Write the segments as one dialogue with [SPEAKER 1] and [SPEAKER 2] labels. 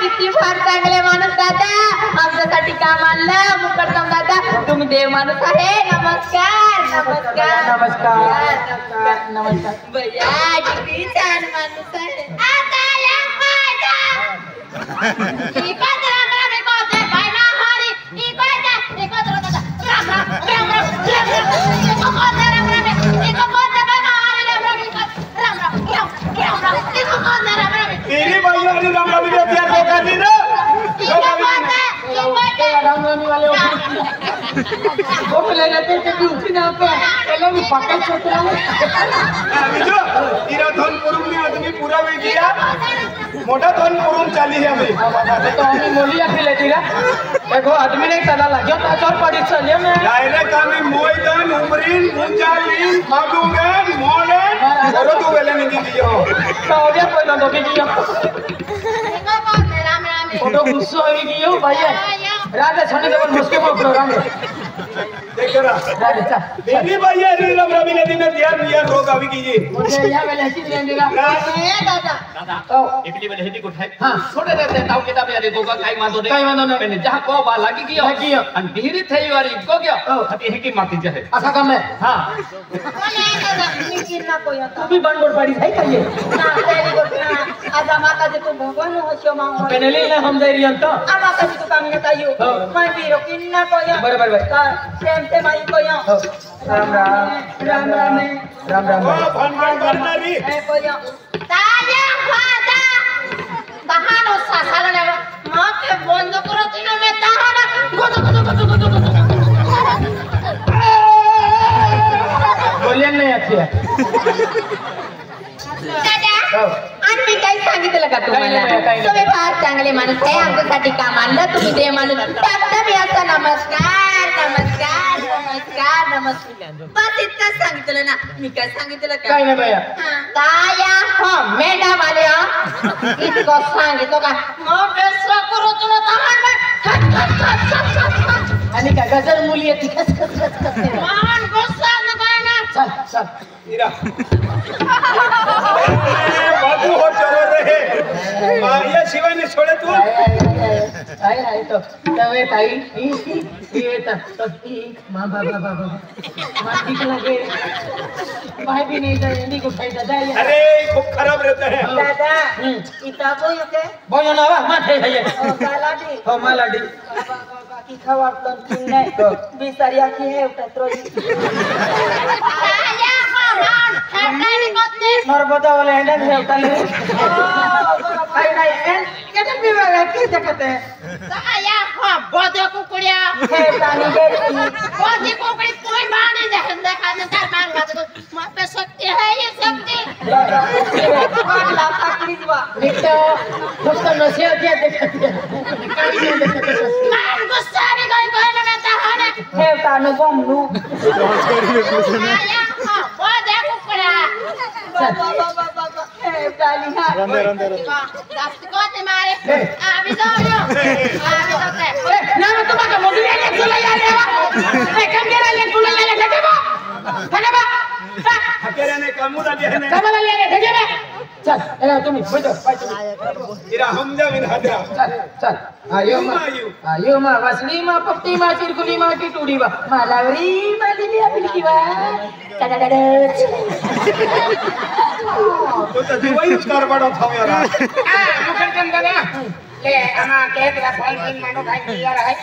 [SPEAKER 1] किती फार चांगले माणूस दादा आमच्यासाठी काम आणलं मुकरदम दादा तुम्ही देव माणूस आहे नमस्कार नमस्कार नमस्कार नमस्कार भैया किती छान माणूस आहे
[SPEAKER 2] तेरी बाई रामरामी तैयार होगा दी ना
[SPEAKER 3] रामरामी वाले वो पहले रहते थे कि उठी ना पे पहले भी पकड़ चोट रहा
[SPEAKER 2] जो तेरा धन पुरुष में आदमी पूरा वे गया मोटा धन पुरुष चाली है अभी
[SPEAKER 3] तो हमें मोलिया खिले थी ना देखो आदमी ने तला लगा था चोर पड़ी चले में
[SPEAKER 2] डायरेक्ट हमें मोइदन उमरीन मुंजालीन मागुगन मोलन और तो वेले नहीं दियो
[SPEAKER 3] तो हो गया कोई ना तो भी किया फोटो गुस्सा हो गई हो भाई राजा छाने के बाद मुश्किल में प्रोग्राम
[SPEAKER 2] देख रहा
[SPEAKER 3] राजा
[SPEAKER 2] तेरी बाई रामरामी नदी में दिया रोग अभी कीजिए
[SPEAKER 3] मुझे यहाँ वाले हंसी नहीं देगा
[SPEAKER 1] दादा
[SPEAKER 3] तो
[SPEAKER 4] एकली वाले हेदी को ठाई
[SPEAKER 3] हाँ
[SPEAKER 4] छोड़े रहते ताऊ किताब यारी गोगा काई मांदो ने मैंने जहां को बा लागी कियो अन धीरे थे यारी को गया हती है की माती जहे
[SPEAKER 3] ऐसा काम है
[SPEAKER 4] हां
[SPEAKER 1] ना कोई
[SPEAKER 3] तू भी बनगोड़ पड़ी है कहिए
[SPEAKER 1] ना तेरी को आज माता जे तू भगवान होशियो मांगो
[SPEAKER 3] पेनली ना हम दे रियन तो
[SPEAKER 1] आमा का तू काम ने तायो मैं भी रोकिन ना कोई
[SPEAKER 3] बराबर भाई
[SPEAKER 1] सेम से माई कोई
[SPEAKER 3] राम राम राम राम राम राम
[SPEAKER 2] ओ भनगन करनारी
[SPEAKER 1] ए कोई ताजा फादा बहानो सासारा ने मां के बंद करो तीनों में ताहाना गोदो
[SPEAKER 3] बोलिए नहीं अच्छी है
[SPEAKER 1] दादा आणि काय सांगितलं का तुम्हाला तुम्ही फार चांगले माणूस आहे आमच्यासाठी काम आणलं तुम्ही देव माणूस फक्त मी असं नमस्कार नमस्कार नमस्कार नमस्कार बस इतकंच सांगितलं ना मी काय सांगितलं का
[SPEAKER 3] काय नाही भैया
[SPEAKER 1] ताया हो मेंढा वाले इतकं सांगितलं का मग बेसरा करू तुला तहान
[SPEAKER 3] आणि काय गजर मुली येते कस कस कस कस
[SPEAKER 1] मान गुस्सा न ना
[SPEAKER 3] चल चल
[SPEAKER 2] तेरा बाबू हो चलो रहे ये शिवाय ने छोड़े तू
[SPEAKER 3] आई तो तवे ताई ये तो मां बाबा बाबा मां ठीक लगे भाई भी नहीं जाए नहीं को फायदा दे
[SPEAKER 2] अरे खूब खराब रहता है
[SPEAKER 1] दादा इता कोई होते
[SPEAKER 3] बोलो ना मां थे है
[SPEAKER 1] ओ कालाडी
[SPEAKER 3] हो मालाडी
[SPEAKER 1] बाकी खवार तो नहीं बिसारिया की है उतरोई आया मान हटाई कोते
[SPEAKER 3] नर्मदा वाले हैंडल है उताले आई नहीं एंड केते भी वाला की देखते
[SPEAKER 1] आया हां बोदे कुकुड़िया है तानी बेटी बोदे कुकुड़ी कोई माने देखा कर मांगा तो मां पे शक्ति है ये शक्ति ला ताकरी दिवा
[SPEAKER 3] बेटा दोस्तों नशे किया देखते
[SPEAKER 1] मान गुस्सा भी कोई ना रहता है ना
[SPEAKER 3] है तानु बम नु
[SPEAKER 1] आया हां बोदे कुकुड़ा बाबा ए गालियां रंदे जास्त कोते मारे अभी जाओ अभी जाते
[SPEAKER 3] ना मैं तुम्हारे मोदी ले चला जा रे ए कम के ले चला जा ले ठगबा
[SPEAKER 2] हकेरे ने कामुदा दिया ने
[SPEAKER 3] कमला ले ठगबा चल ए तुम बैठो
[SPEAKER 2] तेरा हमजा बिन हाजरा
[SPEAKER 3] चल आयो मा वसली मा पप्पी मा चिरकुली मा की टूडी वा मालावरी मालिली आपली वा
[SPEAKER 2] तो दुबई कर बड़ा था यार
[SPEAKER 3] मुखर चंदना ले आमा के तेरा फाइन मानो खाई दिया रहा है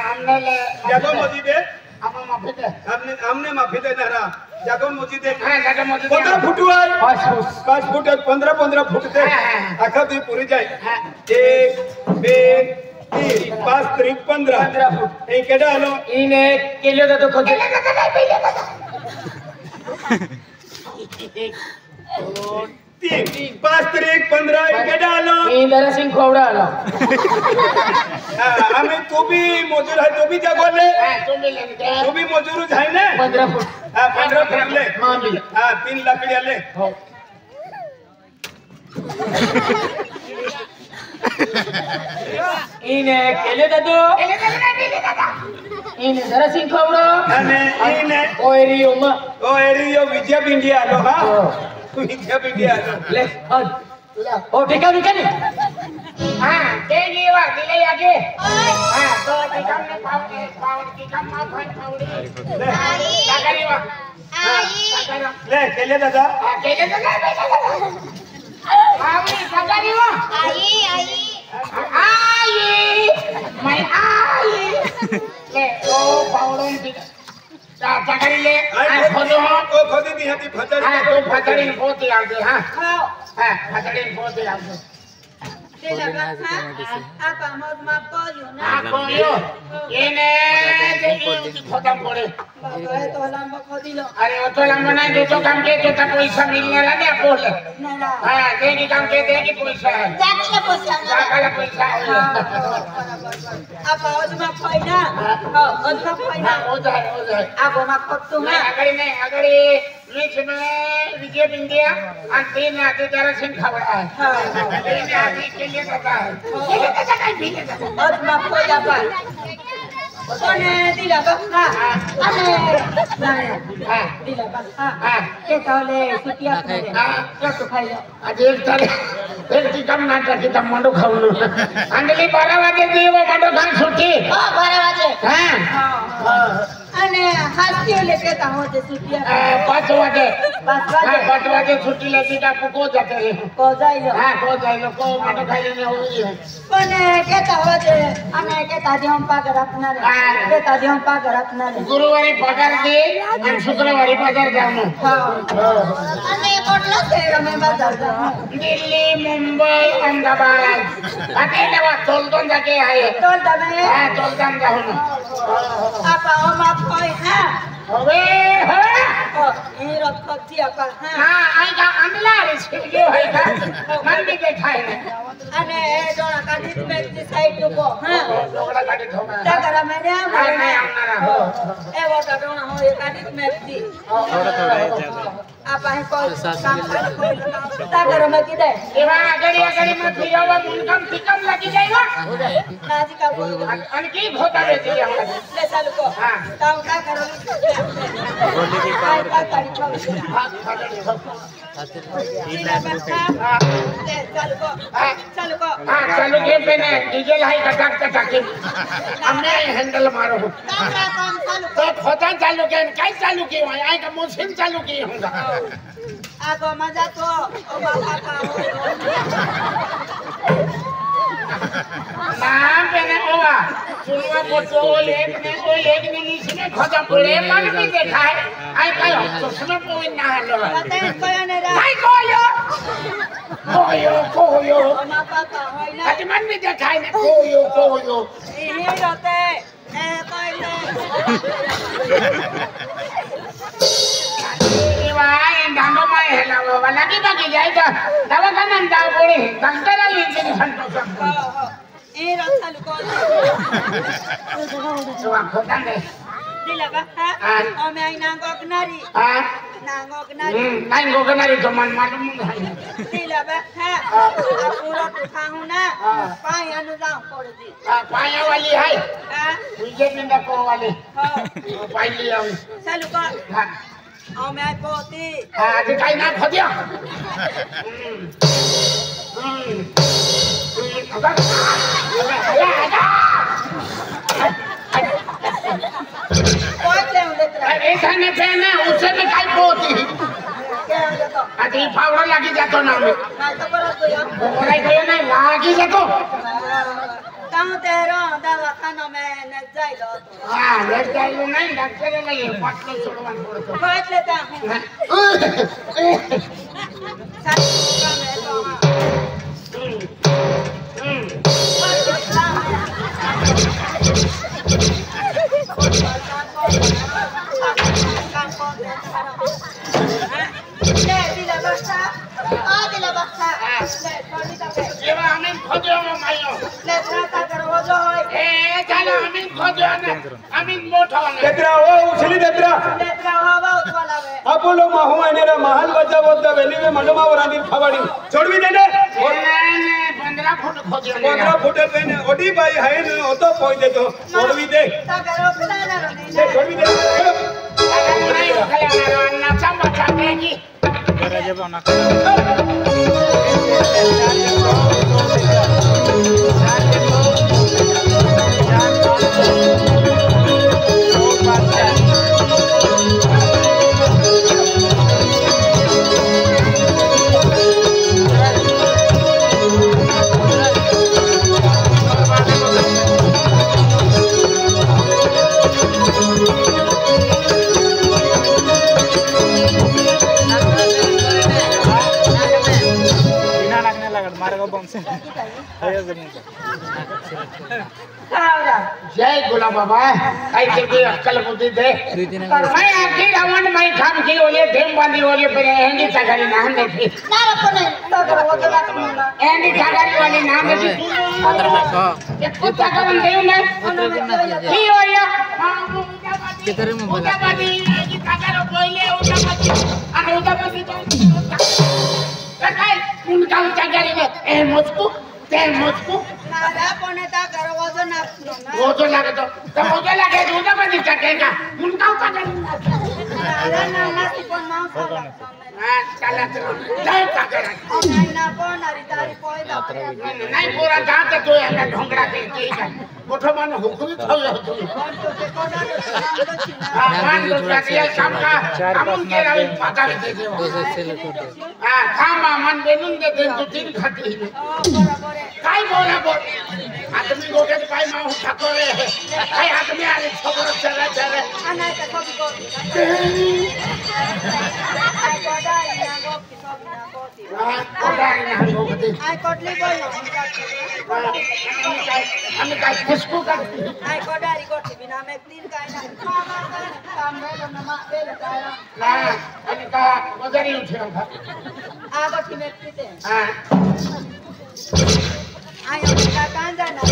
[SPEAKER 3] हमने ले
[SPEAKER 2] जागो मस्जिद है
[SPEAKER 3] आमा माफी दे
[SPEAKER 2] हमने माफी दे रहा जागो मस्जिद है
[SPEAKER 3] हां जागो मस्जिद
[SPEAKER 2] 15 फुट है 5 फुट 15 फुट दे आखा दी पूरी जाए 1 2 3 5 3 15
[SPEAKER 3] फुट
[SPEAKER 2] ए केडा हलो
[SPEAKER 3] इने केले तो खोजे
[SPEAKER 2] 3 5 3 15 ए केडा हलो
[SPEAKER 3] इंदर सिंह खोवड़ा हलो
[SPEAKER 2] हमें तू भी मजूर है तू भी जागो ले
[SPEAKER 3] तुम ले
[SPEAKER 2] तू भी मजूर है ना
[SPEAKER 3] 15 फुट
[SPEAKER 2] हां 15 फुट ले
[SPEAKER 3] मान ली
[SPEAKER 2] हां 3 लकड़ियां ले
[SPEAKER 3] ઈને કેલે દાદો ઈને જરાસિંહ ખવડો
[SPEAKER 2] અને ઈને
[SPEAKER 3] ઓયરીઓમાં
[SPEAKER 2] ઓ એરિયો વિજય બિંડિયા લો હા વિજય બિંડિયા લો
[SPEAKER 3] લે ઓ ઠીકા વિકાની
[SPEAKER 5] હા તે જીવા દિલે આગે હા તો ઠીકામ ને પાવડે ઠીકામ માં ફાવડી
[SPEAKER 2] લે
[SPEAKER 5] કાકરીવા
[SPEAKER 2] લે કેલે દાદા
[SPEAKER 5] કેલે દાદા પાવડી કાકરીવા आई मैं आई ले ओ पावडोन ती चाकरी ले आज खोदो
[SPEAKER 2] ઓ ખોદી દી હતી ફતરી
[SPEAKER 5] हां तो फतड़ी पोती आवती हां हां फतड़ी पोती आवती
[SPEAKER 1] apa mau makoyo na
[SPEAKER 5] आपको यो येने जे खोदम पड़े
[SPEAKER 1] bapak itu lamba kodilo
[SPEAKER 5] अरे वो तो लंबा नहीं जो तो काम के तो पैसा मिलने वाला नहीं आपको
[SPEAKER 1] nana
[SPEAKER 5] हां देगी काम के देगी पैसा
[SPEAKER 1] jakle posana
[SPEAKER 5] जाकला पैसा
[SPEAKER 1] apa harus makoina oh harus makoina
[SPEAKER 5] हो जाए
[SPEAKER 1] aku makot
[SPEAKER 5] नहीं अगड़ी बीच में विजय बिंदिया और तीन आते जरा सिंह खबरा है तीन आते के लिए करता है
[SPEAKER 1] harus makoya apa Kone dila baka ane
[SPEAKER 5] हाँ
[SPEAKER 1] dila baka
[SPEAKER 5] हाँ
[SPEAKER 1] kita oleh setiap hari ya tu kaya
[SPEAKER 5] आज एक तारीख एक की कम नाटक की तब मंडो खाऊं अंजलि 12 बजे दी वो मंडो खान छुट्टी
[SPEAKER 1] oh 12 baje
[SPEAKER 5] हाँ
[SPEAKER 1] ane hasti oleh kita ho je setiap
[SPEAKER 5] 5 बजे
[SPEAKER 1] bas
[SPEAKER 5] हाँ
[SPEAKER 1] baje
[SPEAKER 5] 5 बजे छुट्टी लेती का को जाते हैं
[SPEAKER 1] ko jailo
[SPEAKER 5] हाँ को जाए लोग को मंडो खाई लेने हुई है
[SPEAKER 1] Kone kita ho je ane kita diom pagar apna re kita diom pagar apna re
[SPEAKER 5] गुरुवारी पगार दे और शुक्रवारी पगार जाऊँ
[SPEAKER 1] ane kotla se rame bazar ja
[SPEAKER 5] Delhi Mumbai Ahmedabad अकेले वो तोलदन जाके आए
[SPEAKER 1] tol dame
[SPEAKER 5] हाँ तोलदन जाऊँ
[SPEAKER 1] apa o makoi ha
[SPEAKER 5] अबे हाँ
[SPEAKER 1] oh ini rokok siapa ha
[SPEAKER 5] हाँ आएगा अमला रे ये है का मन भी देखा है
[SPEAKER 1] ane dona kadit में decide tu ko ha
[SPEAKER 5] लोगड़ा गाड़ी ठोका
[SPEAKER 1] tagara mene
[SPEAKER 5] हाँ
[SPEAKER 1] amare
[SPEAKER 5] नहीं आमना
[SPEAKER 1] वो dona ho ye kadit में di apa hai ko काम कर ko tagara में kidai
[SPEAKER 5] ये वहाँ अगड़ी अगड़ी मत फिर वो मुनकम फिकम लगी जाएगा
[SPEAKER 1] naji ka ko
[SPEAKER 5] अनकी होता रहती है हमारे
[SPEAKER 1] le salu ko
[SPEAKER 5] हाँ
[SPEAKER 1] tau ka karo ai ka tari ko
[SPEAKER 5] हाथ पकड़
[SPEAKER 1] Sila baka le salu ko
[SPEAKER 5] हाँ चलो के पेने डीजल हाई कटाक कटाके हमने हैंडल मारो
[SPEAKER 1] kamera kam salu
[SPEAKER 5] तो खोता चालू के काय चालू की वहाँ आएगा मशीन चालू की होगा
[SPEAKER 1] ako maja to o baba ka
[SPEAKER 5] नाम पेने ओवा सुनवा पोचो ओ लेक ने नीचे खोजा पड़े मन भी देखा है आई काय तो सुनो कोई ना लो
[SPEAKER 1] Patay ko yan era.
[SPEAKER 5] काय कोयो कोयो
[SPEAKER 1] Mapapa hoy na.
[SPEAKER 5] आज मन भी देखा है कोयो
[SPEAKER 1] Ihirote. Koyle.
[SPEAKER 5] वाह डांडो में है ना वो लगी बाकी जाएगा दवा का नाम दाव पड़े डॉक्टर लीजिए संतोष
[SPEAKER 1] Ihirot salu ko.
[SPEAKER 5] तो आप खोता दे
[SPEAKER 1] Dila ba ha? O may nangok nari.
[SPEAKER 5] हाँ
[SPEAKER 1] Nangok nari.
[SPEAKER 5] नहीं गोगनारी तो मन मालूम नहीं
[SPEAKER 1] Dila ba ha? Apuro tu khahu na. Pai anu jao kor di.
[SPEAKER 5] पाया वाली है
[SPEAKER 1] Ha?
[SPEAKER 5] विजय बिंदा को वाली
[SPEAKER 1] Ho.
[SPEAKER 5] पाई लिया
[SPEAKER 1] Salu ko.
[SPEAKER 5] हाँ
[SPEAKER 1] O may poti.
[SPEAKER 5] आज कहीं ना खोदिया
[SPEAKER 1] Koyle ulit ra.
[SPEAKER 5] ऐसा नहीं पहने उससे भी कहीं पोती
[SPEAKER 1] Kaya ano to?
[SPEAKER 5] आज ये फावड़ा लगी जातो ना में
[SPEAKER 1] Nasa para ko yan.
[SPEAKER 5] बोला कोई नहीं लगी जातो
[SPEAKER 1] Tao tero dawa kano me nagzay lo.
[SPEAKER 5] हाँ लेट जाइए नहीं डॉक्टर नहीं पटना छोड़वान पड़तो
[SPEAKER 1] Koyle ta. Salu ko kami to ha.
[SPEAKER 5] ये हमें खोजो मायो ए चलो हमें खोजो ना हमें मोठो ना
[SPEAKER 2] देत्रा ओ उछली देत्रा अपोलो माहू अनेरा महल बजा बोलता वेली में मंडमा वरांदी खवाड़ी छोड़वी देने
[SPEAKER 5] नहीं 15 फुट खोजियो
[SPEAKER 2] 15 फुट पेन ओडी भाई है न ओ तो पोई दे तो छोड़वी दे दे छोड़वी दे
[SPEAKER 5] नहीं खलाना नाचा मचा देगी जय गुला बाबा आई तेरी अक्कल बुद्धि दे मैं आखिर रावण मैं काम की ओले ढेम बांधी ओले पर एंडी सगारी नाम दे थी एंडी सगारी वाली नाम दे थी ये कुत्ता का बन गई ना की ओया कितरे में बोला बादी की सगारो बोले उठा बादी काय उनका सगारी में ए मुझको नादा कोने ता करो वो तो लगे तो दूधा बनी चकेगा उनका उठा नादा ना सिकोन मां हां चला जाए चकेगा ना कोन हरी तारी कोई दा नहीं पूरा जात तो एका ढोंगड़ा के ठीक है कोठो मन हुकुम थयो तो हां तो दिया काम का हम के रवि पता दे दे हां खामा मन बेनुन दे दिन तो दिन खाती है काय बोला बोल आदमी गोटे पाई मां ठाकुरे काय आदमी आले छोकरो चला आना का सब को आई कोडारी ना गो की सब ना कोती कोडारी ना गो की आई कोटली बोल हम काय खुशबू कर आई कोडारी कोटी बिना में तीन काय ना काम में नमा बेले काय ना अनि का वजरी उठ्यो आ कोटी में पीते हां आयो का कांदा ना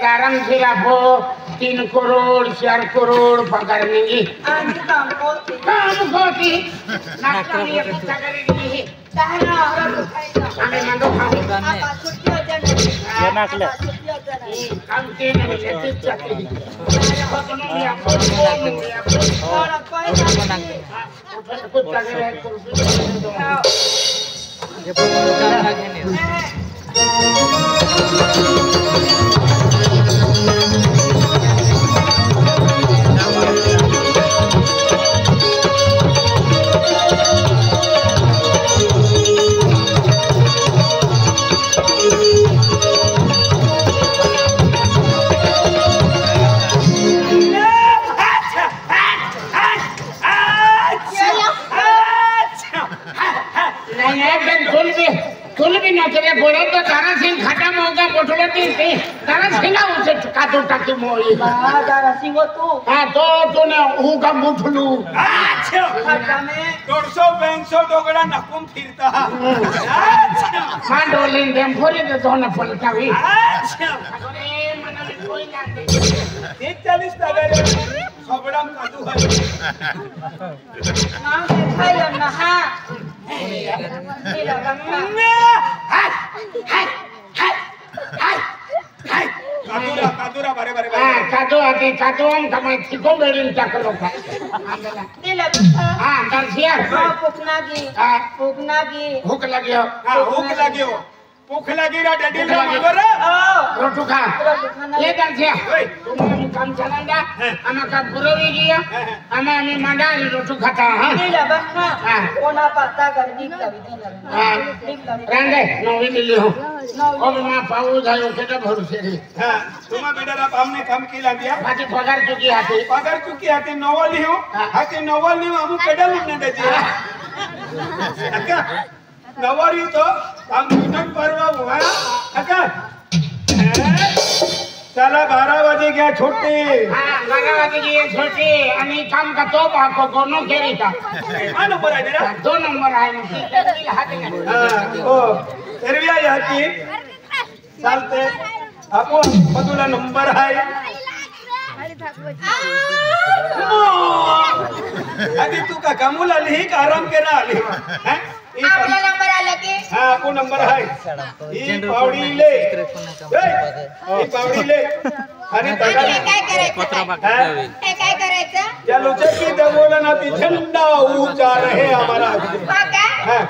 [SPEAKER 5] गारम फिरा वो 3 करोड़ 4 करोड़ पकड़ लेंगी काम होती नाकली ये पूछा करेगी तारा और खाएगा हमें मंदो खाएगा आप छुट्टी हो जाने ये नाकले काम के नहीं लेते चलते और कोई कुछ लगे ये प्रोग्राम लगे नहीं चले बोले तो तारा सिंह खत्म होगा बोटलो थी तारा सिंह उसे काटो टाकी मोई हां तारा सिंह तू हां तो तूने ऊ का मुठलू अच्छा खत्म में
[SPEAKER 2] 150 डोगड़ा नकुम फिरता अच्छा
[SPEAKER 5] हां डोलिन देम फोरे तो दोना पलटा भी अच्छा अरे मन में कोई ना
[SPEAKER 2] 40 तगड़े सबड़म कादू है
[SPEAKER 5] ना खायो ना हां
[SPEAKER 2] कादुरा बारे
[SPEAKER 5] कादू आते कादू हम कमाई ठिको बेड़ीन चकलो का दिला हां दर्शिया भूख लगियो भूख लगी रा डडी रा मगर रोटू खा ले दर्शिया तुम काम चलांगा आमा का बुरोवी गया आमा मी मंडा रोटू खाता हां दिला बखा कोना पता कर नीक लगी हां रंगे नोवी मिली हो अब मां पाऊ जायो केटा भरोसे रे
[SPEAKER 2] हां तुमा बेडा हमने काम किला दिया
[SPEAKER 5] बाकी पगार चुकी हाथी
[SPEAKER 2] नवली हो हाथी नवली हमु केडा लुने देजे अक्का नवरी तो हम मीटिंग परवा हुआ अक्का चला 12 वाजे घ्या छोटे
[SPEAKER 5] हा 12 वाजे की छोटी आणि काम का तो बाको कोनो केरी का
[SPEAKER 2] हा नंबर आहे ना
[SPEAKER 5] 2 नंबर आहे मग ती हाते का
[SPEAKER 2] हा हो एरवी आहे हाती चालते आपण मधुला नंबर आहे आधी तू का कामूला आली का आराम केला आली हा?
[SPEAKER 1] आपला नंबर आला की
[SPEAKER 2] हा आपण नंबर आहे ही पावडी ले ही पावडी ले आणि
[SPEAKER 1] आणि हे काय करायचं हे काय करायचं
[SPEAKER 2] या लोचकी दबोला ना ती झंडा ऊंचा रहे हमारा
[SPEAKER 1] हा काय
[SPEAKER 2] हा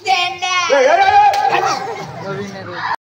[SPEAKER 1] झेंडा
[SPEAKER 2] ए, ए, ए, ए.